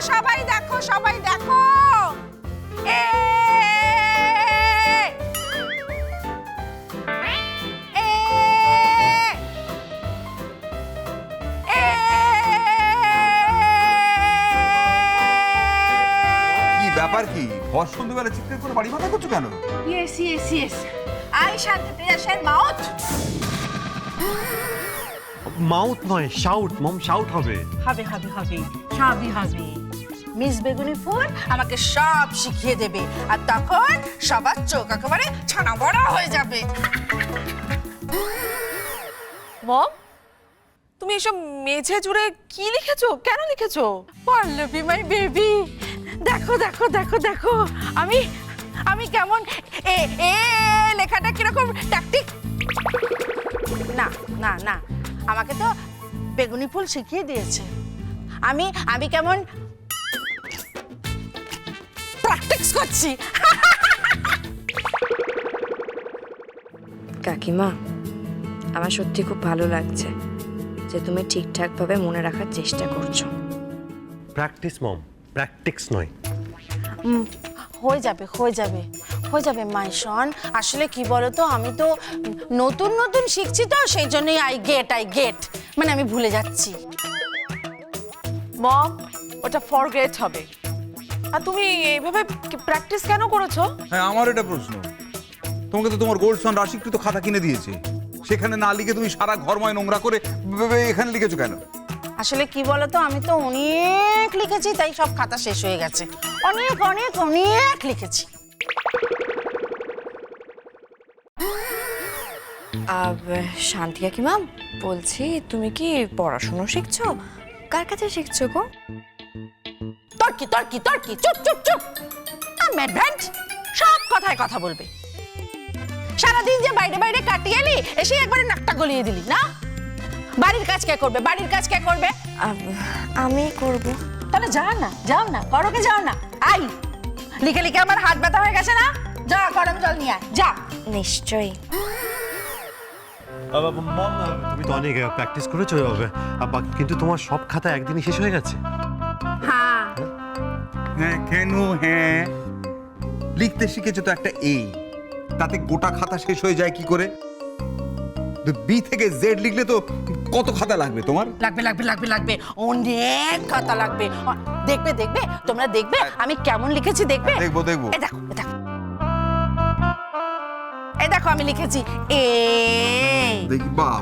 সবাই দেখো, সবাই দেখো। ব্যাপার কি? ভর সন্ধ্যেবেলা চিৎকার করে বাড়ি মাথা করছো কেন? Yes yes yes, I Shantipriya Sen mouth. Mouth নয়, শাউট মম, শাউট হবে। হবে হবে হবে, সবই হবে। মিস বেগুনি ফুল আমাকে সব শিখিয়ে দেবে, আর তখন সবার চোখ একেবারে ছানা বড়া হয়ে যাবে। মম, তুমি এসব মেঝে জুড়ে কি লিখেছো? কেন লিখেছো? পল্লবী মাই বেবি, দেখো দেখো দেখো দেখো, আমি আমি কেমন এ এ লেখাটা কিরকম ট্যাকটিক। না না না, আমাকে তো বেগুনি ফুল শিখিয়ে দিয়েছে। আমি আমি কেমন প্র্যাকটিস করছি। কাকিমা, আমার সত্যি খুব ভালো লাগছে যে তুমি ঠিকঠাকভাবে মনে রাখার চেষ্টা করছো। প্র্যাকটিস মম, প্র্যাকটিস নয়। হয়ে যাবে হয়ে যাবে হয়ে যাবে মাই সন। আসলে কি বলতো, আমি তো নতুন নতুন শিখছি, তো সেই জন্যই আই গেট মানে আমি ভুলে যাচ্ছি। মম, ওটা ফরগেট হবে। আর তুমি এইভাবে প্র্যাকটিস কেন করেছো? হ্যাঁ, আমার এটা প্রশ্ন। তোমাকে তো তোমার গোল্ডসন রাশিকৃত খাতা কিনে দিয়েছে, সেখানে না লিখে তুমি সারা ঘরময় নোংরা করে এখানে লিখেছো কেন? আসলে কি বলতো, আমি তো অনেক লিখেছি, তাই সব খাতা শেষ হয়ে গেছে। অনেক অনেক অনেক লিখেছি। শান্তি কাকিমা, বলছি তুমি কি পড়াশোনা শিখছো? কার কাছে শিখছো গো? তর্কি তর্কি তর্কি, চুপ চুপ চুপ। ম্যাডভ্যান্ট, সব কথায় কথা বলবে। সারাদিন যে বাইরে বাইরে কাটিয়ে এলি, এসে একবারে নাকটা গলিয়ে দিলি না। বাড়ির কাজ কে করবে? বাড়ির কাজ কে করবে? আমি করব। তাহলে যাও না, যাও না, করোকে যাও না। আই, লিখে লিখে আমার হাত ব্যথা হয়ে গেছে না? যা, গরম জল নিয়ে আয়, যা। নিশ্চয়ই। মম, তুমি তো অনেক প্র্যাকটিস করেছো, কিন্তু তোমার সব খাতা একদিনই শেষ হয়ে গেছে। হ্যাঁ হ্যাঁ কেন? হ্যাঁ, লিখতে শিখেছো তো একটা এ, তাতে গোটা খাতা শেষ হয়ে যায় কি করে? বি থেকে জেড লিখলে তো কত খাতা লাগবে তোমার? লাগবে লাগবে লাগবে লাগবে, অনেক খাতা লাগবে। দেখবে দেখবে, তোমরা দেখবে আমি কেমন লিখেছি, দেখবে। দেখবো দেখবো। এই দেখো এই দেখো, এই দেখো আমি লিখেছি এ। দেখি, বাহ,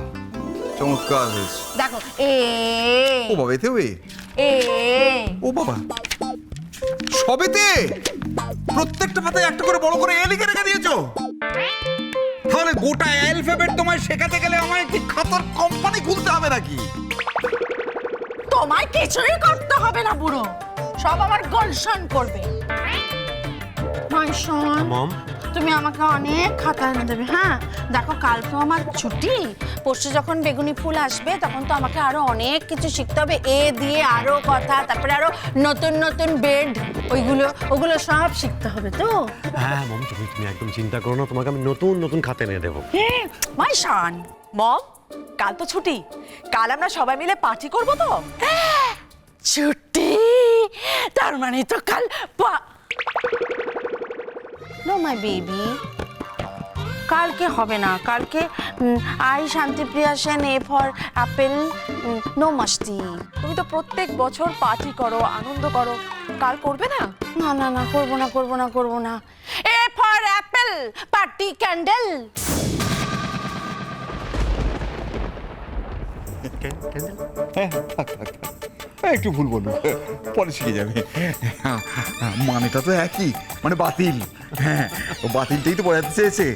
চমৎকার হয়েছে। দেখো এ। ও বাবা, এতেও এ? এ। ও বাবা, সবেতে প্রত্যেকটা পাতায় একটা করে বড় করে এ লিখে রেখে দিয়েছো? তাহলে গোটা অ্যালফাবেট তোমায় শেখাতে গেলে আমায় কি খাতার কোম্পানি খুলতে হবে নাকি? তোমায় কিছুই করতে হবে না বুড়ো, সব আমার গোলশন করবে। মাইশন, মম, তুমি আমাকে অনেক খাতা এনে দেবে। হ্যাঁ দেখো, কাল তো আমার ছুটি, পরশু যখন বেগুনি ফুল আসবে তখন তো আমাকে আরো অনেক কিছু শিখতে হবে। এ দিয়ে আরো কথা, তারপরে আরো নতুন নতুন বেড, ওগুলো সব শিখতে হবে তো। হ্যাঁ মম, তুমি একদম চিন্তা করো না, তোমাকে আমি নতুন নতুন খাতা এনে দেবো। মাইশন, মম, কাল তো ছুটি, কাল আমরা সবাই মিলে পার্টি করবো তো। ছুটি, তার মানে তো কাল নো মাই বেবি, কালকে হবে না। কালকে I Shantipriya Sen, A for apple, no মাস্তি। তুমি তো প্রত্যেক বছর পার্টি করো, আনন্দ করো, কাল করবে না? না না না, করবো না করবো না করবো না। এ ফর অ্যাপেল, পার্টি ক্যান্ডেল। হ্যাঁ, থাক থাক থাক, একটু ভুল বলবো, পরে শিখে যাবে। মানেটা তো একই, মানে বাতিল। হ্যাঁ, ও বাতিলটাই তো বোঝাতে চেয়েছে।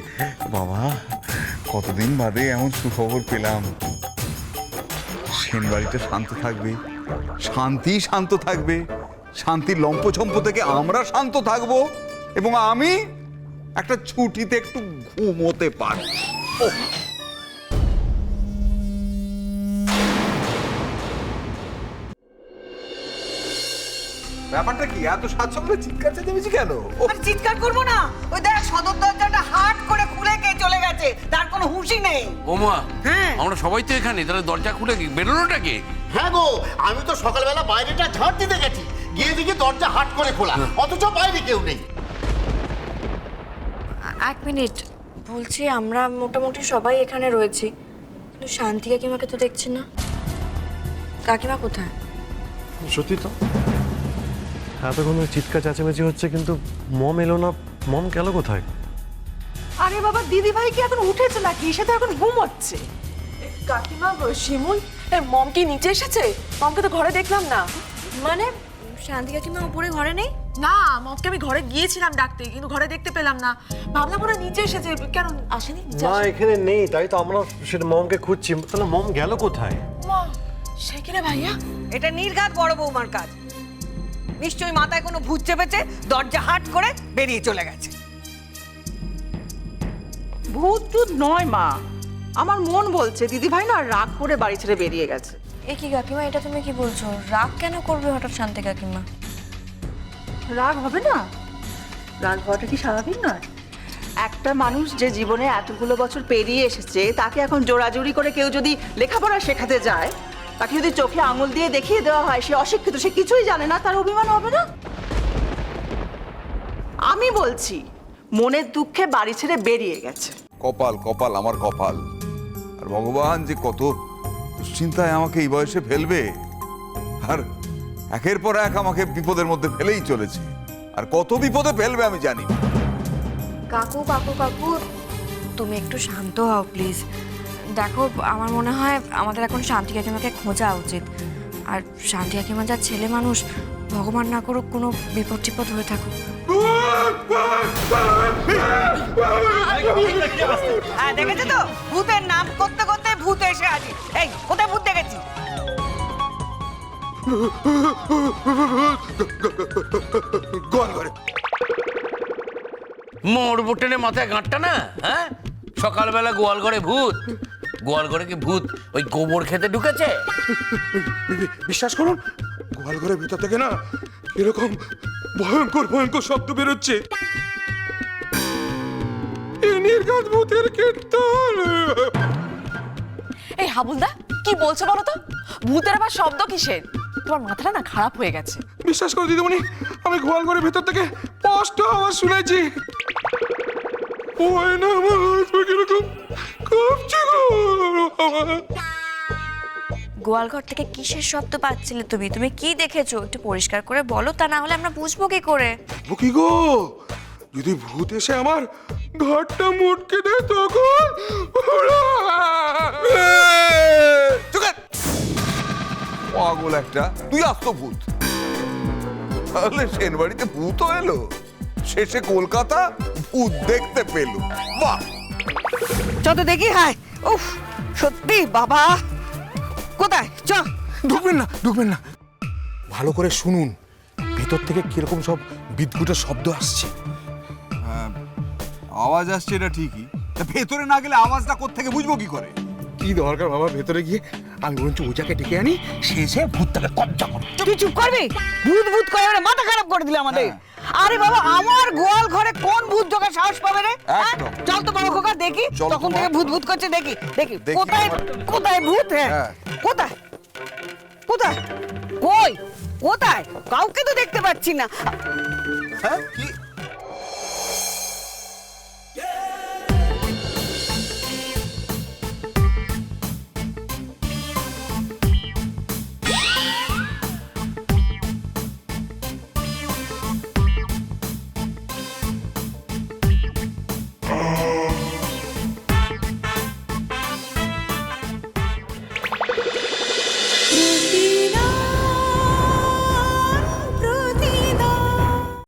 বাবা, কতদিন বাদে এমন সুখবর পেলাম। সেন বাড়িটা শান্ত থাকবে, শান্ত থাকবে, শান্তির লম্পঝম্প থেকে আমরা শান্ত থাকবো, এবং আমি একটা ছুটিতে একটু ঘুমোতে পারবো। ব্যাপারটা কি? এত স্বাচ্ছন্দ্যে চিৎকার চেঁচামেচি কেন? আর চিৎকার করবো না? ওই দেখ, সদর দরজাটা হাট করে খুলে কে চলে গেছে, তার কোনো হুঁশই নেই। ওমা, হ্যাঁ। আমরা সবাই তো এখানে, তাহলে দরজা খুলে বেরোনোটা কে? হ্যাঁ গো, আমি তো সকালবেলা বাইরেটা ঝাড় দিতে গেছি, গিয়ে দেখি দরজা হাট করে খোলা, অথচ বাইরে কেউ নেই। এক মিনিট, বলছি আমরা মোটামুটি সবাই এখানে রয়েছি, কিন্তু শান্তি কাকিমাকে তো দেখছি না। কাকিমা কোথায়? সত্যি তো এতক্ষণ চিৎকার চেঁচামেচি হচ্ছে, কিন্তু মম এলো না। মম গেল কোথায়? আরে বাবা, দিদি ভাই কি এখন উঠেছে নাকি? সে তো এখন ঘুমোচ্ছে। কাকিমা, শিমুল, মম কি নিচে এসেছে? মমকে তো ঘরে দেখলাম না। মানে শান্তি কাকিমা উপরে ঘরে নেই? না, মমকে আমি ঘরে গিয়েছিলাম ডাকতে, কিন্তু ঘরে দেখতে পেলাম না। ভাবলাম ওরা নিচে এসেছে, কেন আসেনি? নিচে না, আসেনি? এখানে নেই, তাই তো আমরা সেটা মমকে খুঁজছি। তাহলে মম গেল কোথায়? মা, সে কিরে ভাইয়া? এটা নির্ঘাত বড় বৌমার কাজ। নিশ্চয়ই মাথায় কোনো ভূত চেপেছে, দরজা হাট করে বেরিয়ে চলে গেছে। ভূত টুত নয় মা, আমার মন বলছে দিদি ভাই না রাগ করে বাড়ি ছেড়ে বেরিয়ে গেছে। এ কি কাকিমা, এটা তুমি কি বলছো? রাগ কেন করবে হঠাৎ শান্তি কাকিমা? রাগ হবে না? রাগ হওয়াটা কি স্বাভাবিক নয়? একটা মানুষ যে জীবনে এতগুলো বছর পেরিয়ে এসেছে, তাকে এখন জোড়াজুড়ি করে কেউ যদি লেখাপড়া শেখাতে যায়, তাকে যদি চোখে আঙুল দিয়ে দেখিয়ে দেওয়া হয় সে অশিক্ষিত, সে কিছুই জানে না, তার অভিমান হবে না? আমি বলছি মনের দুঃখে বাড়ি ছেড়ে বেরিয়ে গেছে। কপাল কপাল আমার কপাল। আর ভগবান যে কত দুশ্চিন্তায় আমাকে এই বয়সে ফেলবে, আর একের পর এক আমাকে বিপদের মধ্যে ফেলেই চলেছে। আর কত বিপদে ফেলবে আমি জানি না। কাকু কাকু কাকু, তুমি একটু শান্ত হও প্লিজ। দেখো, আমার মনে হয় আমাদের এখন শান্তি কাকিমাকে খোঁজা উচিত। আর শান্তি কাকিমা যা ছেলে মানুষ, ভগবান না করুক কোনো বিপদ টিপদ হয়ে থাকুক। হ্যাঁ, দেখেছো তো, ভূতের নাম করতে করতে ভূত এসে আজি। এই, কোথায় ভূত দেখেছি? মোর বুটেনে মাথায় গাঁটটা না, হ্যাঁ? সকালবেলা গোয়াল ঘরে ভূত, গোয়াল ঘরে কি ভূত ওই গোবর খেতে ঢুকেছে? বিশ্বাস করুন, গোয়াল ঘরের ভেতর থেকে না এরকম ভয়ঙ্কর ভয়ঙ্কর শব্দ বেরোচ্ছে। নির্ঘাত ভূতের কীর্তন। এই হাবুলদা, কি বলছো বলো তো? ভূতের আবার শব্দ কিসের? তোমার মাথাটা না খারাপ হয়ে গেছে। বিশ্বাস করো দিদিমণি, আমি গোয়াল ঘরের ভেতর থেকে স্পষ্ট আওয়াজ শুনেছি। ওই না আমার হাত পা কিরকম কাঁপছে গো। গোয়ালঘর থেকে কিসের শব্দ পাচ্ছিলে তুমি? তুমি কি দেখেছো? একটু পরিষ্কার করে বলো, তা না হলে আমরা বুঝবো কি করে? ও কি গো, যদি ভূত এসে আমার ঘরটা মুটকে দেয় তখন? পাগল একটা, তুই আসতো ভূত। তাহলে সেন বাড়িতে ভূতও এলো, শেষে কলকাতা ভূত দেখতে পেল। বাহ! চল তো দেখি। হায়, উফ, সত্যি বাবা। কোথায়? চ। ঢুকবেন না, ঢুকবেন না, ভালো করে শুনুন, ভেতর থেকে কিরকম সব বিদ্যুটের শব্দ আসছে। আওয়াজ আসছে এটা ঠিকই, তা ভেতরে না গেলে আওয়াজটা কোত্থেকে বুঝবো কি করে? কি দরকার বাবা ভেতরে গিয়ে? আমি বরঞ্চ ওজাকে ডেকে আনি, শেষে ভূতটাকে কবজা করে। তুই চুপ করবি? ভূত ভূত করে ওরা মাথা খারাপ করে দিলে আমাদের। আরে বাবা, আমার গোয়াল ঘরে কোন ভূত ঢোকার সাহস পাবে রে? হ্যাঁ? একদম। চল তো বাবা খোকা, দেখি। চল তো তখন মা। থেকে ভূত ভূত করছে, দেখি দেখি দেখি কোথায় বাবা। কোথায় ভূত? হ্যাঁ, হ্যাঁ। কোথায় কোথায়? কই কোথায়? কাউকে তো দেখতে পাচ্ছি না। হ্যাঁ কি